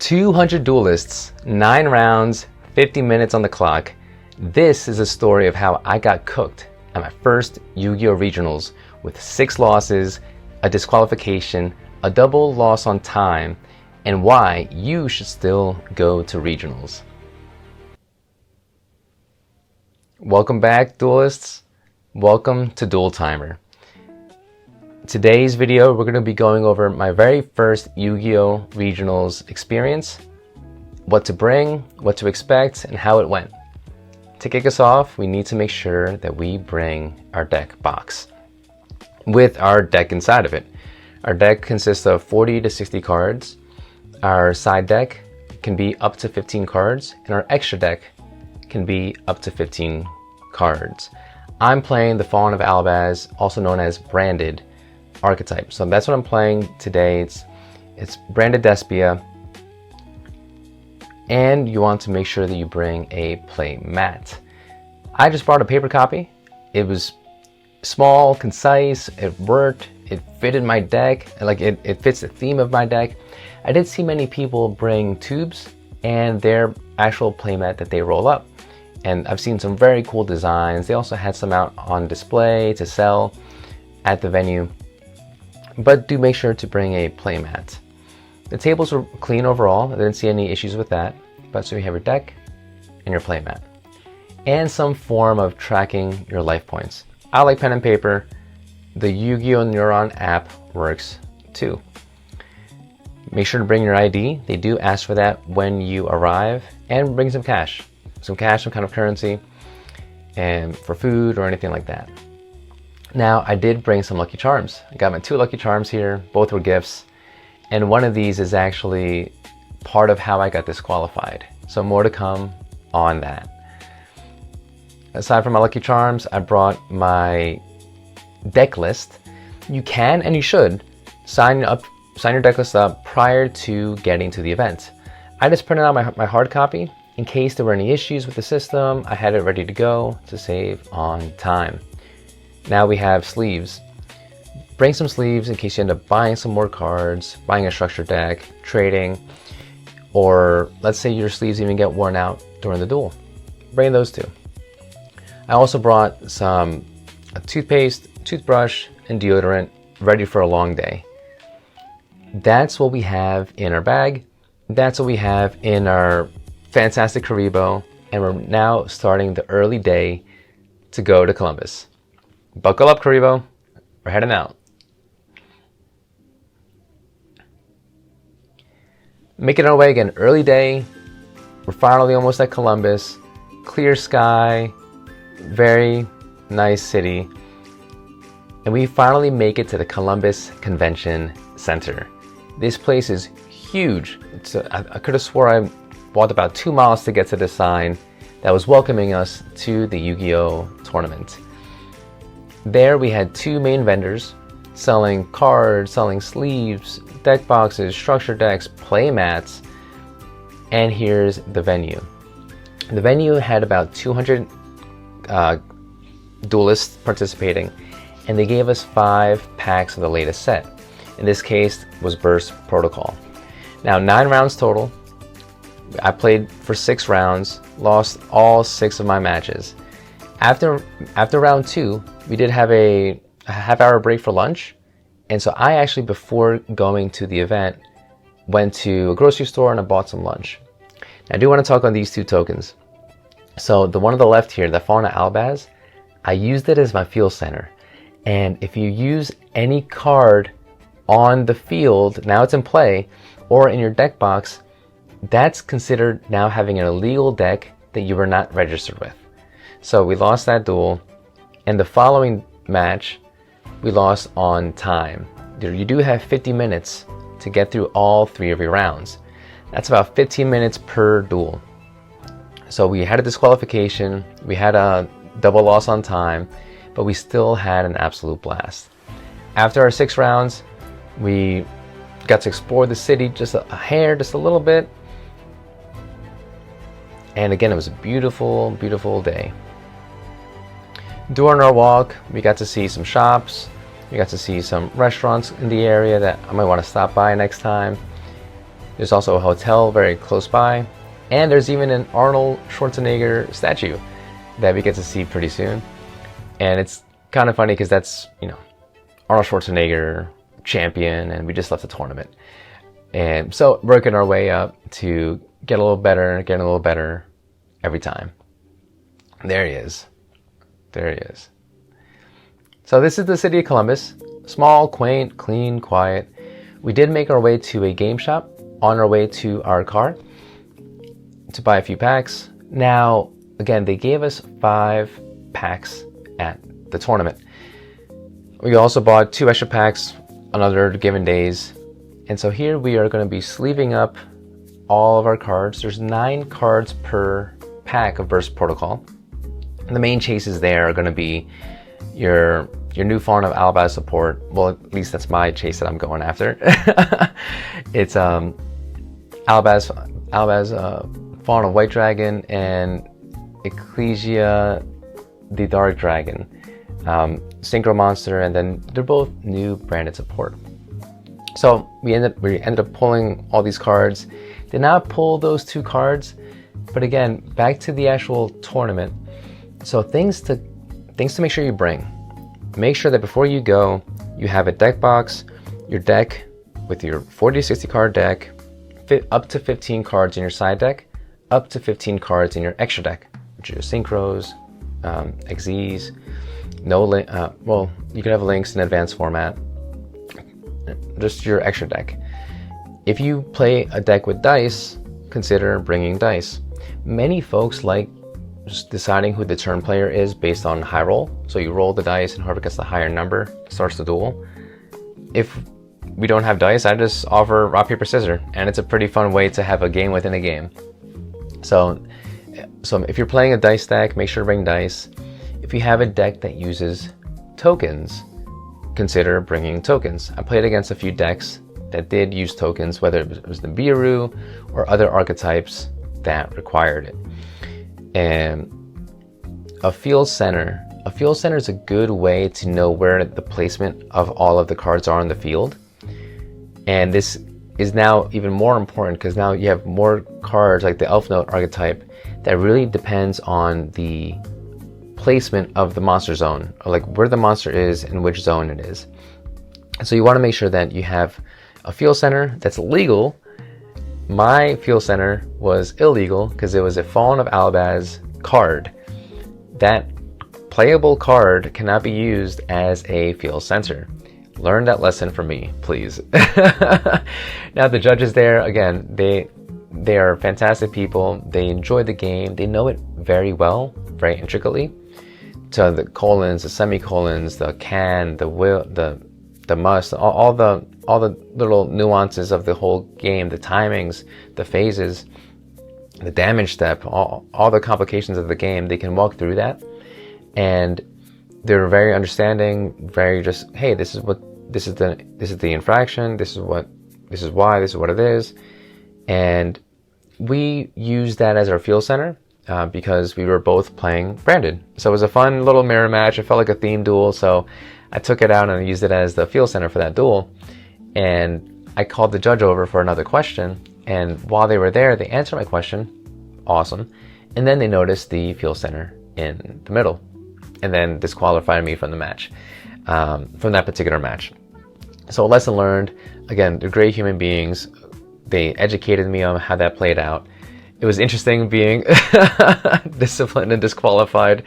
200 duelists, 9 rounds, 50 minutes on the clock. This is a story of how I got cooked at my first Yu-Gi-Oh! Regionals with 6 losses, a disqualification, a double loss on time, and why you should still go to regionals. Welcome back, duelists. Welcome to Duel Timer. Today's video, we're going to be going over my very first Yu-Gi-Oh! Regionals experience, what to bring, what to expect, and how it went. To kick us off, we need to make sure that we bring our deck box with our deck inside of it. Our deck consists of 40 to 60 cards. Our side deck can be up to 15 cards, and our extra deck can be up to 15 cards. I'm playing the Fallen of Albaz, also known as Branded archetype. So that's what I'm playing today. It's Branded Despia. And you want to make sure that you bring a play mat. I just brought a paper copy. It was small, concise, it worked, it fitted my deck, like it fits the theme of my deck. I did see many people bring tubes and their actual playmat that they roll up. And I've seen some very cool designs. They also had some out on display to sell at the venue. But do make sure to bring a playmat. The tables were clean overall. I didn't see any issues with that. But so you have your deck and your playmat. And some form of tracking your life points. I like pen and paper. The Yu-Gi-Oh! Neuron app works too. Make sure to bring your ID. They do ask for that when you arrive. And bring some cash. Some kind of currency. And for food or anything like that. Now, I did bring some Lucky Charms. I got my 2 Lucky Charms here. Both were gifts. And one of these is actually part of how I got disqualified. So more to come on that. Aside from my Lucky Charms, I brought my deck list. You can and you should sign your deck list up prior to getting to the event. I just printed out my hard copy in case there were any issues with the system. I had it ready to go to save on time. Now we have sleeves. Bring some sleeves in case you end up buying some more cards, buying a structured deck, trading, or let's say your sleeves even get worn out during the duel. Bring those too. I also brought a toothpaste, toothbrush, and deodorant ready for a long day. That's what we have in our bag. That's what we have in our fantastic Karibo, and we're now starting the early day to go to Columbus. Buckle up, Karibo. We're heading out. Making our way again, early day. We're finally almost at Columbus. Clear sky, very nice city. And we finally make it to the Columbus Convention Center. This place is huge. I could have swore I walked about 2 miles to get to the sign that was welcoming us to the Yu-Gi-Oh! Tournament. There we had 2 main vendors selling cards, selling sleeves, deck boxes, structure decks, play mats, and here's the venue. The venue had about 200 duelists participating, and they gave us 5 packs of the latest set. In this case was Burst Protocol. Now 9 rounds total. I played for 6 rounds, lost all 6 of my matches. After round 2, we did have a half-hour break for lunch, and so I actually, before going to the event, went to a grocery store and I bought some lunch. Now, I do want to talk on these 2 tokens. So the one on the left here, the Fauna Albaz, I used it as my field center. And if you use any card on the field, now it's in play, or in your deck box, that's considered now having an illegal deck that you were not registered with. So we lost that duel, and the following match, we lost on time. You do have 50 minutes to get through all 3 of your rounds. That's about 15 minutes per duel. So we had a disqualification, we had a double loss on time, but we still had an absolute blast. After our 6 rounds, we got to explore the city just a hair, just a little bit. And again, it was a beautiful, beautiful day. During our walk, we got to see some shops, we got to see some restaurants in the area that I might want to stop by next time. There's also a hotel very close by, and there's even an Arnold Schwarzenegger statue that we get to see pretty soon. And it's kind of funny because that's, Arnold Schwarzenegger, champion, and we just left the tournament. And so working our way up to get a little better, getting a little better every time. There he is. There he is. So this is the city of Columbus. Small, quaint, clean, quiet. We did make our way to a game shop on our way to our car to buy a few packs. Now, again, they gave us 5 packs at the tournament. We also bought 2 extra packs on other given days. And so here we are going to be sleeving up all of our cards. There's 9 cards per pack of Burst Protocol. And the main chases there are going to be your new Fawn of Albaz support. Well, at least that's my chase that I'm going after. It's Albaz Fawn of White Dragon and Ecclesia the Dark Dragon. Synchro Monster, and then they're both new branded support. So we ended up pulling all these cards. Did not pull those 2 cards, but again, back to the actual tournament. So things to make sure you bring. Make sure that before you go, you have a deck box, your deck with your 40 to 60 card deck, up to 15 cards in your side deck, up to 15 cards in your extra deck, which are synchros, XZs. Well, you can have links in advanced format. Just your extra deck. If you play a deck with dice, consider bringing dice. Many folks like just deciding who the turn player is based on high roll. So you roll the dice and whoever gets the higher number starts the duel. If we don't have dice, I just offer rock, paper, scissors, and it's a pretty fun way to have a game within a game. So if you're playing a dice deck, make sure to bring dice. If you have a deck that uses tokens, consider bringing tokens. I played against a few decks that did use tokens, whether it was the Biru or other archetypes that required it. And a field center is a good way to know where the placement of all of the cards are on the field. And this is now even more important because now you have more cards like the Elf Note archetype that really depends on the placement of the monster zone, or like where the monster is and which zone it is. So you want to make sure that you have a field center that's legal. My field center was illegal because it was a Fallen of Albaz card. That playable card cannot be used as a field center. Learn that lesson from me, please. Now the judges there, again, they are fantastic people. They enjoy the game. They know it very well, very intricately. So the colons, the semicolons, the can, the will, the must, all the little nuances of the whole game, the timings, the phases, the damage step, all the complications of the game. They can walk through that, and they're very understanding. Very just, hey, this is the infraction. This is why. This is what it is, and we use that as our field center. Because we were both playing branded. So it was a fun little mirror match. It felt like a theme duel. So I took it out and I used it as the field center for that duel. And I called the judge over for another question. And while they were there, they answered my question. Awesome. And then they noticed the field center in the middle. And then disqualified me from the match, from that particular match. So a lesson learned. Again, they're great human beings. They educated me on how that played out. It was interesting being disciplined and disqualified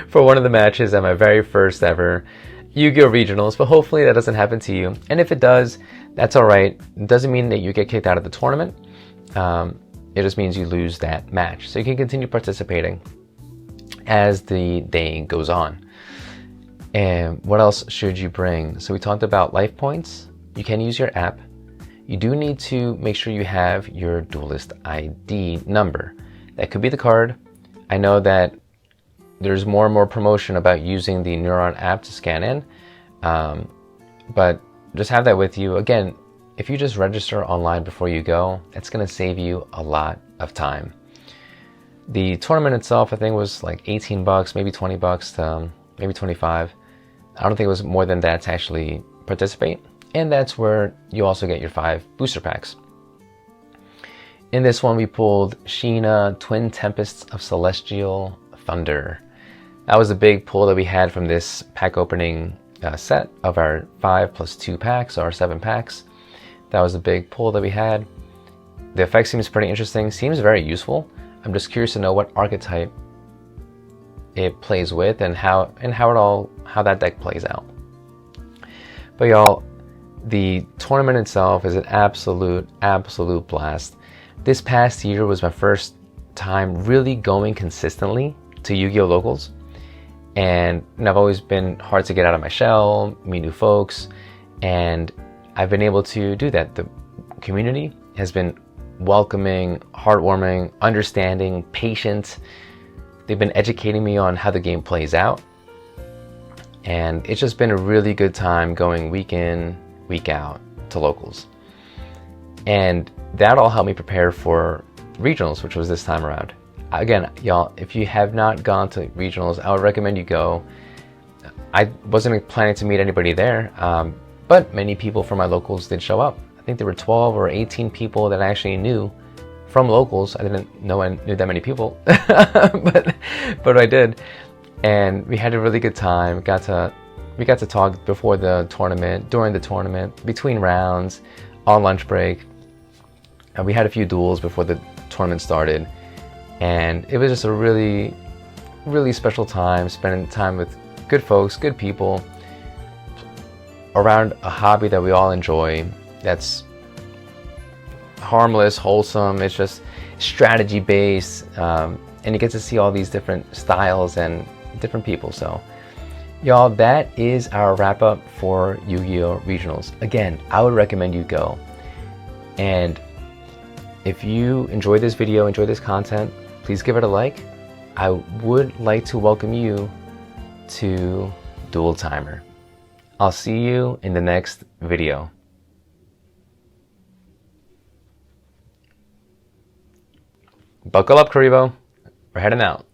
for one of the matches at my very first ever Yu-Gi-Oh! Regionals, but hopefully that doesn't happen to you. And if it does, that's all right. It doesn't mean that you get kicked out of the tournament. It just means you lose that match. So you can continue participating as the day goes on. And what else should you bring? So we talked about life points. You can use your app. You do need to make sure you have your Duelist ID number. That could be the card. I know that there's more and more promotion about using the Neuron app to scan in, but just have that with you. Again, if you just register online before you go, it's going to save you a lot of time. The tournament itself, I think, was like $18, maybe $20, maybe $25. I don't think it was more than that to actually participate. And that's where you also get your 5 booster packs. In this one, we pulled Sheena Twin Tempests of Celestial Thunder. That was a big pull that we had from this pack opening set of our 5+2 packs, or 7 packs. That was a big pull that we had. The effect seems pretty interesting, seems very useful. I'm just curious to know what archetype it plays with and how that deck plays out. But y'all, the tournament itself is an absolute blast. This past year was my first time really going consistently to Yu-Gi-Oh! Locals. And I've always been hard to get out of my shell, meet new folks, and I've been able to do that. The community has been welcoming, heartwarming, understanding, patient. They've been educating me on how the game plays out. And it's just been a really good time going week in, week out to locals. And that all helped me prepare for regionals, which was this time around. Again, y'all, if you have not gone to regionals, I would recommend you go. I wasn't planning to meet anybody there, but many people from my locals did show up. I think there were 12 or 18 people that I actually knew from locals. I didn't know I knew that many people, but I did. And we had a really good time. We got to talk before the tournament, during the tournament, between rounds, on lunch break. And we had a few duels before the tournament started. And it was just a really special time, spending time with good folks, good people, around a hobby that we all enjoy, that's harmless, wholesome. It's just strategy based, and you get to see all these different styles and different people. So y'all, that is our wrap up for Yu-Gi-Oh! Regionals. Again, I would recommend you go. And if you enjoy this video, enjoy this content, please give it a like. I would like to welcome you to Dual Timer. I'll see you in the next video. Buckle up, Karibo. We're heading out.